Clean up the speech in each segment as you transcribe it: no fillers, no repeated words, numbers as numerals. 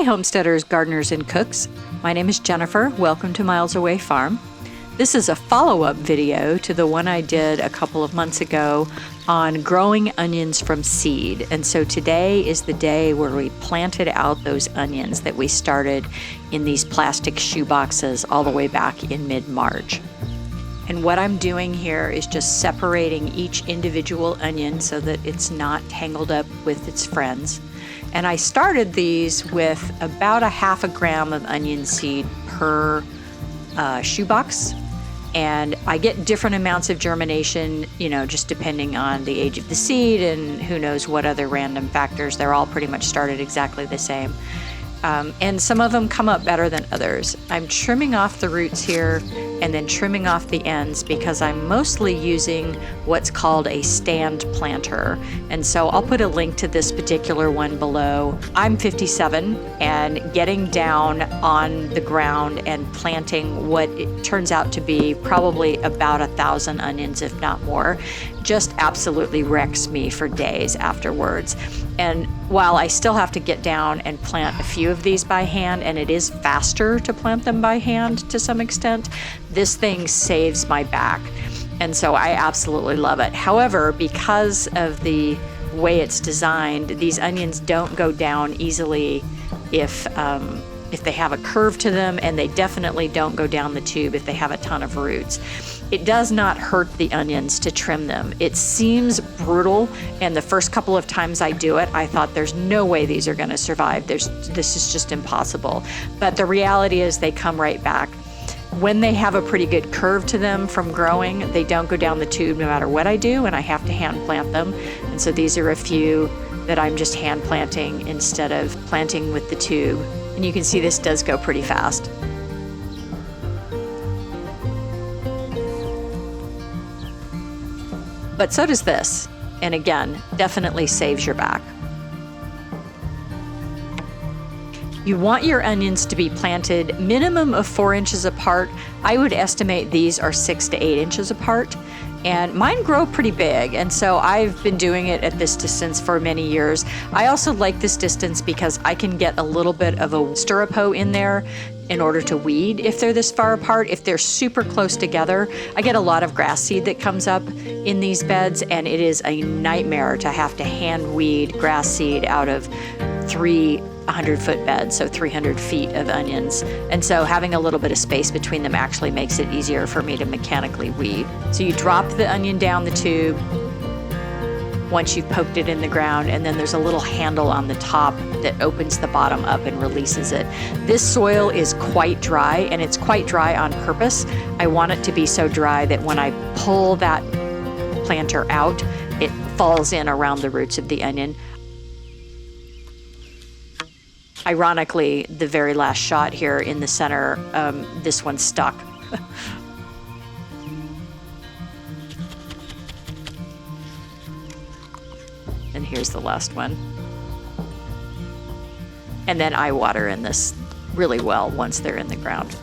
Hi homesteaders, gardeners, and cooks. My name is Jennifer. Welcome to Miles Away Farm. This is a follow-up video to the one I did a couple of months ago on growing onions from seed. And so today is the day where we planted out those onions that we started in these plastic shoe boxes all the way back in mid-March. And what I'm doing here is just separating each individual onion so that it's not tangled up with its friends. And I started these with about 1/2 gram of onion seed per shoebox. And I get different amounts of germination, just depending on the age of the seed and who knows what other random factors. They're all pretty much started exactly the same. And some of them come up better than others. I'm trimming off the roots here and then trimming off the ends because I'm mostly using what's called a stand planter. And so I'll put a link to this particular one below. I'm 57 and getting down on the ground and planting what it turns out to be probably about 1,000 onions, if not more, just absolutely wrecks me for days afterwards. And while I still have to get down and plant a few of these by hand, and it is faster to plant them by hand to some extent, this thing saves my back. And so I absolutely love it. However, because of the way it's designed, these onions don't go down easily if they have a curve to them, and they definitely don't go down the tube if they have a ton of roots. It does not hurt the onions to trim them. It seems brutal, and the first couple of times I do it, I thought there's no way these are gonna survive. This is just impossible. But the reality is they come right back. When they have a pretty good curve to them from growing, they don't go down the tube no matter what I do, and I have to hand plant them. And so these are a few that I'm just hand planting instead of planting with the tube. And you can see this does go pretty fast. But so does this. And again, definitely saves your back. You want your onions to be planted minimum of 4 inches apart. I would estimate these are 6 to 8 inches apart. And mine grow pretty big, and so I've been doing it at this distance for many years. I also like this distance because I can get a little bit of a stirrup hoe in there in order to weed if they're this far apart. If they're super close together, I get a lot of grass seed that comes up in these beds, and it is a nightmare to have to hand weed grass seed out of 3 100-foot beds, so 300 feet of onions. And so having a little bit of space between them actually makes it easier for me to mechanically weed. So you drop the onion down the tube once you've poked it in the ground, and then there's a little handle on the top that opens the bottom up and releases it. This soil is quite dry, and it's quite dry on purpose. I want it to be so dry that when I pull that planter out, it falls in around the roots of the onion. Ironically, the very last shot here in the center, this one stuck. And here's the last one. And then I water in this really well once they're in the ground.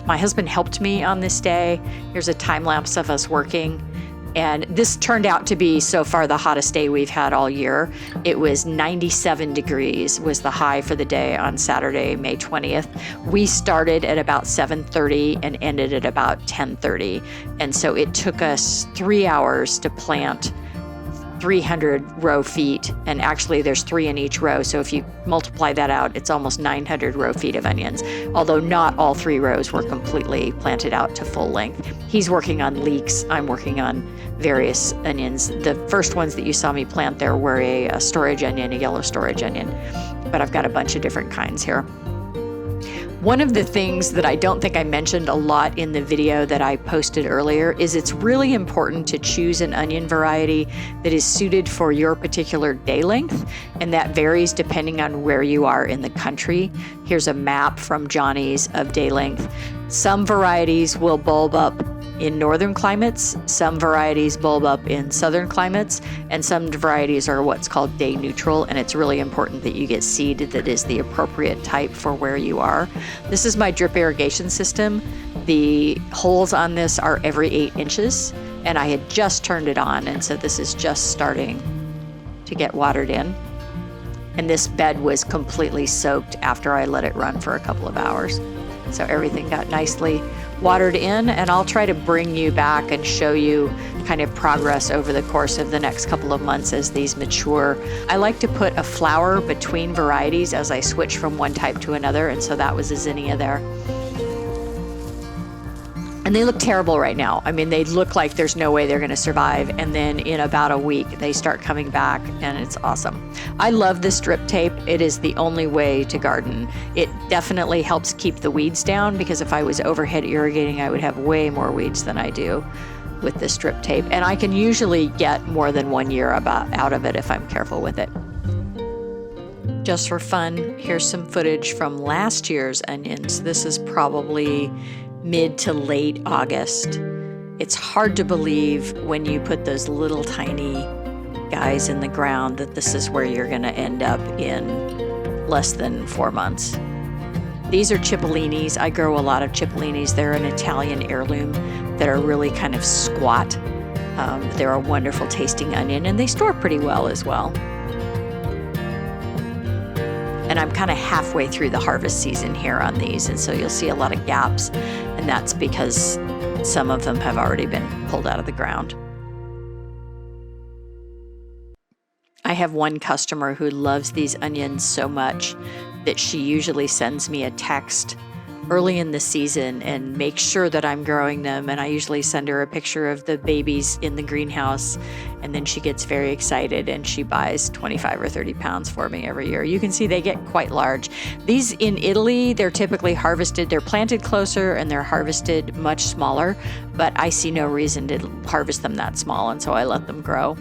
My husband helped me on this day. Here's a time lapse of us working. And this turned out to be so far the hottest day we've had all year. It was 97 degrees was the high for the day on Saturday, May 20th. We started at about 7:30 and ended at about 10:30. And so it took us 3 hours to plant 300 row feet, and actually there's 3 in each row, so if you multiply that out, it's almost 900 row feet of onions, although not all 3 rows were completely planted out to full length. He's working on leeks, I'm working on various onions. The first ones that you saw me plant there were a storage onion, a yellow storage onion, but I've got a bunch of different kinds here. One of the things that I don't think I mentioned a lot in the video that I posted earlier is it's really important to choose an onion variety that is suited for your particular day length, and that varies depending on where you are in the country. Here's a map from Johnny's of day length. Some varieties will bulb up in northern climates, some varieties bulb up in southern climates, and some varieties are what's called day neutral, and it's really important that you get seed that is the appropriate type for where you are. This is my drip irrigation system. The holes on this are every 8 inches, and I had just turned it on, and so this is just starting to get watered in. And this bed was completely soaked after I let it run for a couple of hours. So everything got nicely watered in, and I'll try to bring you back and show you kind of progress over the course of the next couple of months as these mature. I like to put a flower between varieties as I switch from one type to another, and so that was a zinnia there. And they look terrible right now. I mean, they look like there's no way they're going to survive. And then in about a week, they start coming back, and it's awesome. I love this drip tape. It is the only way to garden. It definitely helps keep the weeds down, because if I was overhead irrigating, I would have way more weeds than I do with this drip tape. And I can usually get more than 1 year out of it if I'm careful with it. Just for fun, here's some footage from last year's onions. This is probably mid to late August. It's hard to believe when you put those little tiny guys in the ground that this is where you're going to end up in less than 4 months. These are Cipolinis. I grow a lot of Cipolinis. They're an Italian heirloom that are really kind of squat. They're a wonderful tasting onion, and they store pretty well as well. And I'm kind of halfway through the harvest season here on these, and so you'll see a lot of gaps, and that's because some of them have already been pulled out of the ground. I have one customer who loves these onions so much that she usually sends me a text early in the season and makes sure that I'm growing them, and I usually send her a picture of the babies in the greenhouse, and then she gets very excited and she buys 25 or 30 pounds for me every year. You can see they get quite large. These in Italy, they're typically harvested, they're planted closer and they're harvested much smaller, but I see no reason to harvest them that small, and so I let them grow.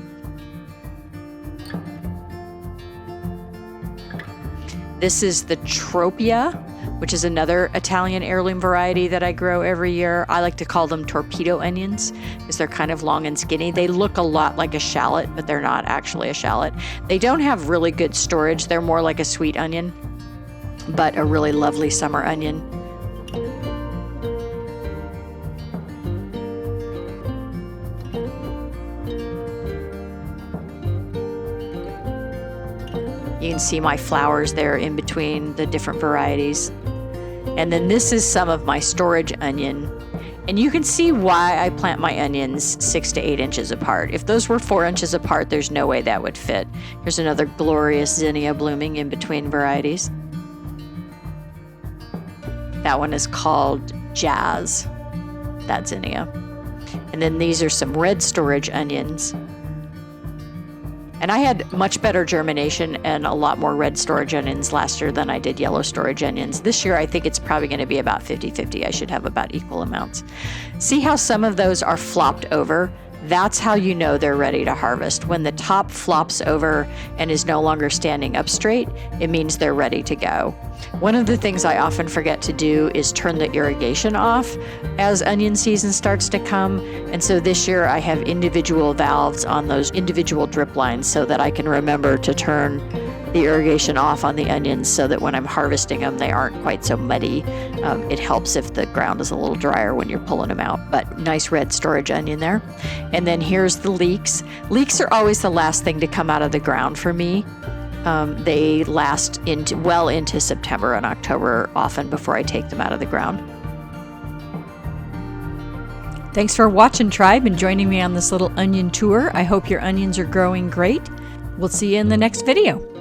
This is the Tropea, which is another Italian heirloom variety that I grow every year. I like to call them torpedo onions because they're kind of long and skinny. They look a lot like a shallot, but they're not actually a shallot. They don't have really good storage. They're more like a sweet onion, but a really lovely summer onion. You can see my flowers there in between the different varieties. And then this is some of my storage onion. And you can see why I plant my onions 6 to 8 inches apart. If those were 4 inches apart, there's no way that would fit. Here's another glorious zinnia blooming in between varieties. That one is called Jazz, that zinnia. And then these are some red storage onions. And I had much better germination and a lot more red storage onions last year than I did yellow storage onions. This year, I think it's probably going to be about 50-50. I should have about equal amounts. See how some of those are flopped over? That's how you know they're ready to harvest. When the top flops over and is no longer standing up straight, it means they're ready to go. One of the things I often forget to do is turn the irrigation off as onion season starts to come. And so this year I have individual valves on those individual drip lines so that I can remember to turn the irrigation off on the onions so that when I'm harvesting them, they aren't quite so muddy. It helps if the ground is a little drier when you're pulling them out, but nice red storage onion there. And then here's the leeks. Leeks are always the last thing to come out of the ground for me. They last well into September and October, often before I take them out of the ground. Thanks for watching, Tribe, and joining me on this little onion tour. I hope your onions are growing great. We'll see you in the next video.